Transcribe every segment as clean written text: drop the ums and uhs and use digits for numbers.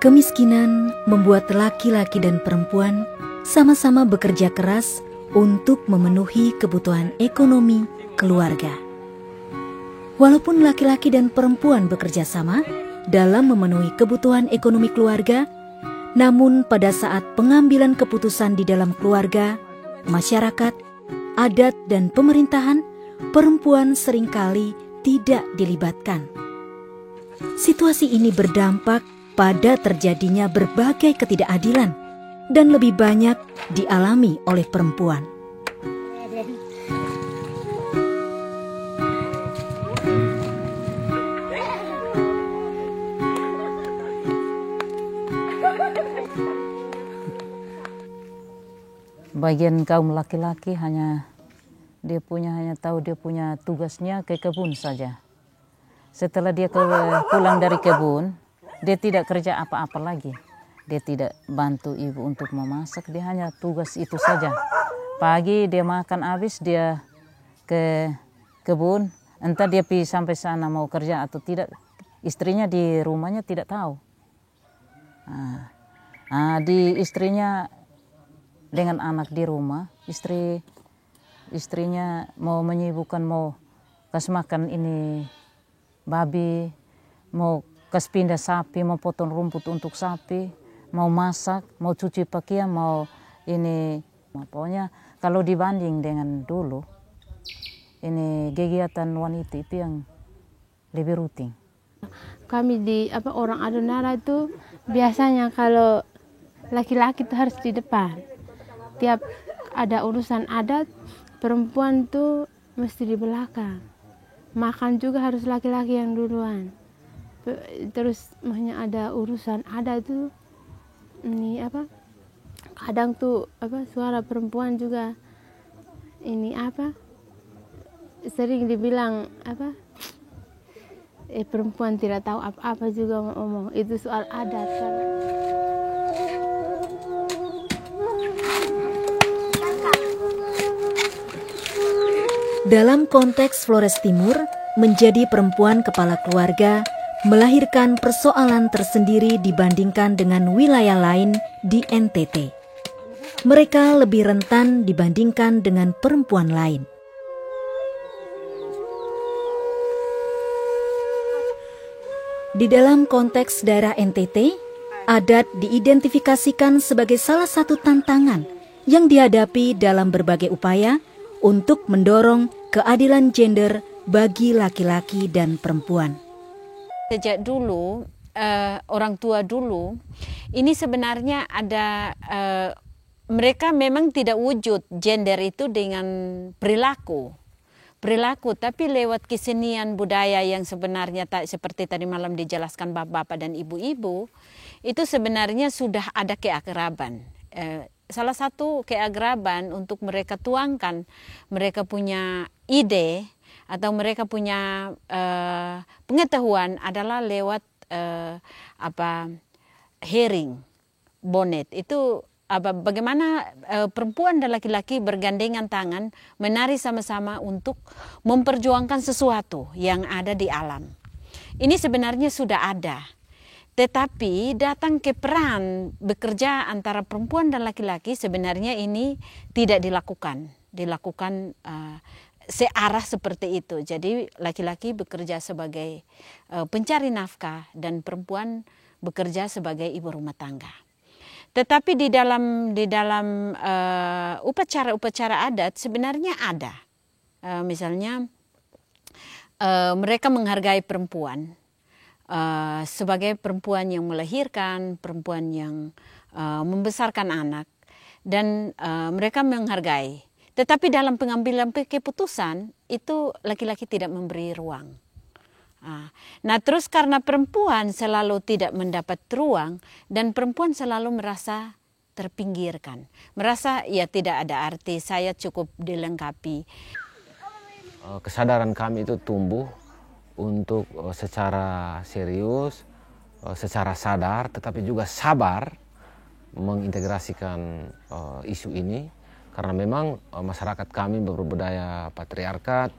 Kemiskinan membuat laki-laki dan perempuan sama-sama bekerja keras untuk memenuhi kebutuhan ekonomi keluarga. Walaupun laki-laki dan perempuan bekerja sama dalam memenuhi kebutuhan ekonomi keluarga, namun pada saat pengambilan keputusan di dalam keluarga, masyarakat, adat, dan pemerintahan, perempuan seringkali tidak dilibatkan. Situasi ini berdampak pada terjadinya berbagai ketidakadilan dan lebih banyak dialami oleh perempuan. Bagian kaum laki-laki hanya tahu dia punya tugasnya ke kebun saja. Setelah dia pulang dari kebun, dia tidak kerja apa-apa lagi. Dia tidak bantu ibu untuk memasak, dia hanya tugas itu saja. Pagi dia makan habis, dia ke kebun, entah dia pergi sampai sana mau kerja atau tidak. Istrinya di rumahnya tidak tahu. Di istrinya dengan anak di rumah, istrinya mau menyibukkan, mau kasih makan ini babi, mau kasih pindah sapi, mau potong rumput untuk sapi, mau masak, mau cuci pakaian, mau ini. Pokoknya kalau dibanding dengan dulu, ini kegiatan wanita itu yang lebih rutin. Kami di orang Adonara itu biasanya kalau laki-laki itu harus di depan. Tiap ada urusan adat, perempuan tuh mesti di belakang. Makan juga harus laki-laki yang duluan. Terus makanya ada urusan adat tuh kadang tuh suara perempuan juga sering dibilang perempuan tidak tahu apa-apa juga ngomong itu soal adat kan. Dalam konteks Flores Timur, menjadi perempuan kepala keluarga melahirkan persoalan tersendiri dibandingkan dengan wilayah lain di NTT. Mereka lebih rentan dibandingkan dengan perempuan lain. Di dalam konteks daerah NTT, adat diidentifikasikan sebagai salah satu tantangan yang dihadapi dalam berbagai upaya untuk mendorong keadilan gender bagi laki-laki dan perempuan. Sejak dulu, orang tua dulu, ini sebenarnya ada, mereka memang tidak wujud gender itu dengan perilaku, tapi lewat kesenian budaya yang sebenarnya seperti tadi malam dijelaskan bapak-bapak dan ibu-ibu, itu sebenarnya sudah ada keakraban. Salah satu keakraban untuk mereka tuangkan, mereka punya ide atau mereka punya pengetahuan adalah lewat herring bonnet. Itu bagaimana perempuan dan laki-laki bergandengan tangan menari sama-sama untuk memperjuangkan sesuatu yang ada di alam. Ini sebenarnya sudah ada. Tetapi datang ke peran bekerja antara perempuan dan laki-laki sebenarnya ini tidak dilakukan searah seperti itu. Jadi laki-laki bekerja sebagai pencari nafkah dan perempuan bekerja sebagai ibu rumah tangga. Tetapi di dalam upacara-upacara adat sebenarnya ada. Misalnya mereka menghargai perempuan. Sebagai perempuan yang melahirkan, perempuan yang membesarkan anak, dan mereka menghargai. Tetapi dalam pengambilan keputusan itu laki-laki tidak memberi ruang. Nah terus karena perempuan selalu tidak mendapat ruang dan perempuan selalu merasa terpinggirkan, merasa ya tidak ada arti, saya cukup dilengkapi. Kesadaran kami itu tumbuh untuk secara serius, secara sadar, tetapi juga sabar mengintegrasikan isu ini. Karena memang masyarakat kami berbudaya patriarkat,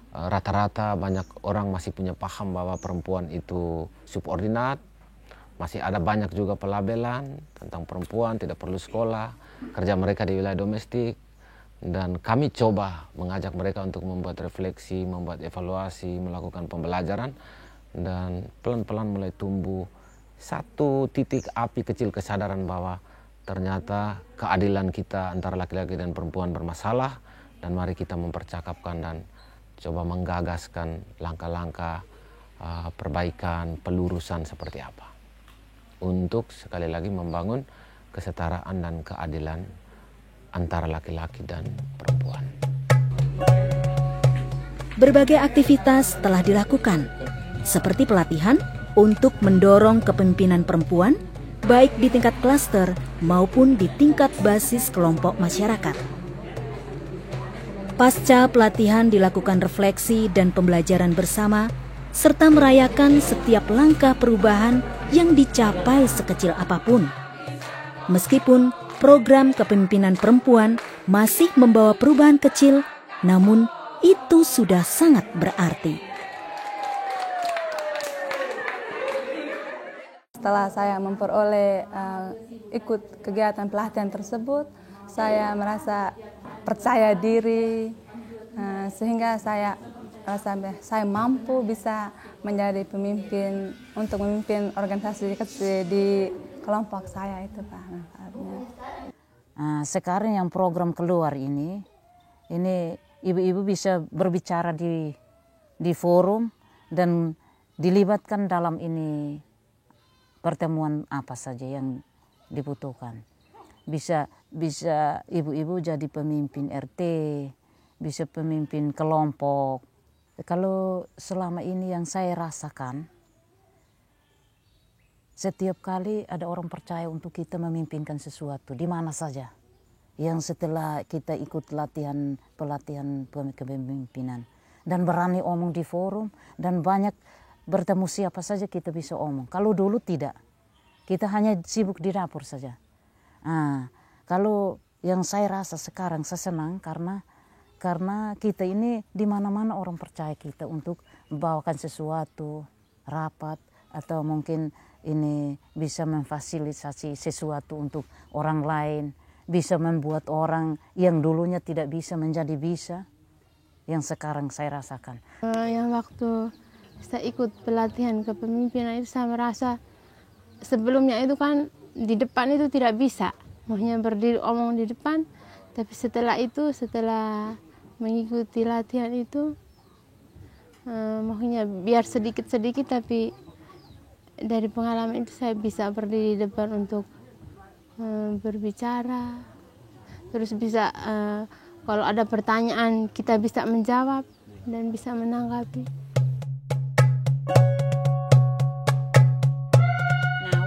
rata-rata banyak orang masih punya paham bahwa perempuan itu subordinat, masih ada banyak juga pelabelan tentang perempuan, tidak perlu sekolah, kerja mereka di wilayah domestik. Dan kami coba mengajak mereka untuk membuat refleksi, membuat evaluasi, melakukan pembelajaran. Dan pelan-pelan mulai tumbuh satu titik api kecil kesadaran bahwa ternyata keadilan kita antara laki-laki dan perempuan bermasalah, dan mari kita mempercakapkan dan coba menggagaskan langkah-langkah perbaikan, pelurusan seperti apa untuk sekali lagi membangun kesetaraan dan keadilan antara laki-laki dan perempuan. Berbagai aktivitas telah dilakukan, seperti pelatihan untuk mendorong kepemimpinan perempuan, baik di tingkat klaster maupun di tingkat basis kelompok masyarakat. Pasca pelatihan dilakukan refleksi dan pembelajaran bersama, serta merayakan setiap langkah perubahan yang dicapai sekecil apapun. Meskipun program kepemimpinan perempuan masih membawa perubahan kecil, namun itu sudah sangat berarti. Setelah saya memperoleh ikut kegiatan pelatihan tersebut, saya merasa percaya diri, sehingga saya merasa saya mampu bisa menjadi pemimpin untuk memimpin organisasi di kelompok saya itu, Pak. Sekarang yang program keluar ini ibu-ibu bisa berbicara di forum dan dilibatkan dalam ini pertemuan apa saja yang dibutuhkan. Bisa ibu-ibu jadi pemimpin RT, bisa pemimpin kelompok. Kalau selama ini yang saya rasakan, setiap kali ada orang percaya untuk kita memimpinkan sesuatu di mana saja. Yang setelah kita ikut pelatihan kepemimpinan dan berani omong di forum dan banyak bertemu siapa saja kita bisa omong. Kalau dulu tidak, kita hanya sibuk di dapur saja. Kalau yang saya rasa sekarang saya senang karena kita ini di mana-mana orang percaya kita untuk membawakan sesuatu, rapat, atau mungkin ini bisa memfasilitasi sesuatu untuk orang lain, bisa membuat orang yang dulunya tidak bisa menjadi bisa, yang sekarang saya rasakan. Yang waktu saya ikut pelatihan kepemimpinan itu saya merasa sebelumnya itu kan di depan itu tidak bisa, maksudnya berdiri omong di depan, tapi setelah mengikuti latihan itu, maksudnya biar sedikit-sedikit tapi dari pengalaman itu saya bisa berdiri di depan untuk berbicara, terus bisa kalau ada pertanyaan kita bisa menjawab dan bisa menanggapi.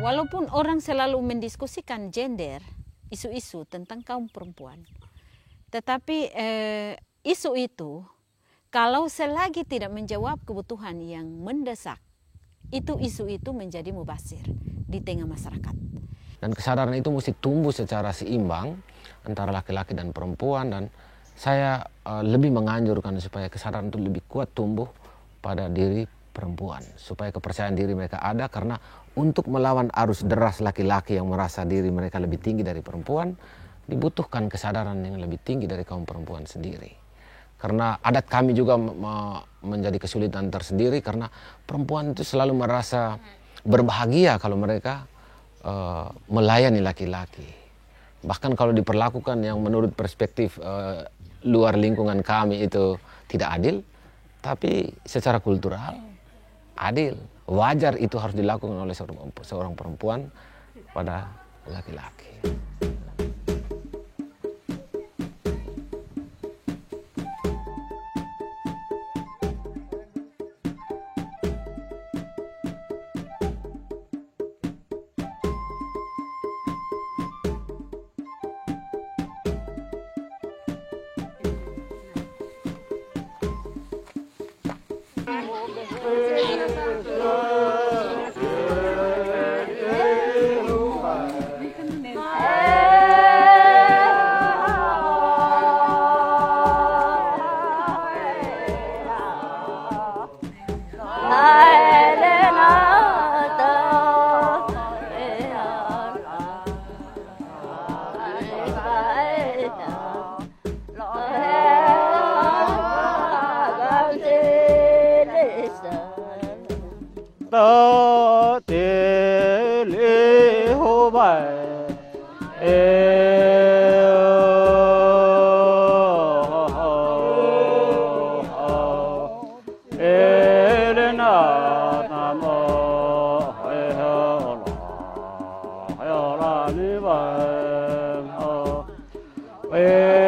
Walaupun orang selalu mendiskusikan gender, isu-isu tentang kaum perempuan, tetapi isu itu kalau selagi tidak menjawab kebutuhan yang mendesak, isu itu menjadi mubazir di tengah masyarakat. Dan kesadaran itu mesti tumbuh secara seimbang antara laki-laki dan perempuan, dan saya lebih menganjurkan supaya kesadaran itu lebih kuat tumbuh pada diri perempuan, supaya kepercayaan diri mereka ada, karena untuk melawan arus deras laki-laki yang merasa diri mereka lebih tinggi dari perempuan, dibutuhkan kesadaran yang lebih tinggi dari kaum perempuan sendiri. Karena adat kami juga menjadi kesulitan tersendiri, karena perempuan itu selalu merasa berbahagia kalau mereka melayani laki-laki. Bahkan kalau diperlakukan yang menurut perspektif luar lingkungan kami itu tidak adil, tapi secara kultural adil, wajar, itu harus dilakukan oleh seorang perempuan pada laki-laki. Well,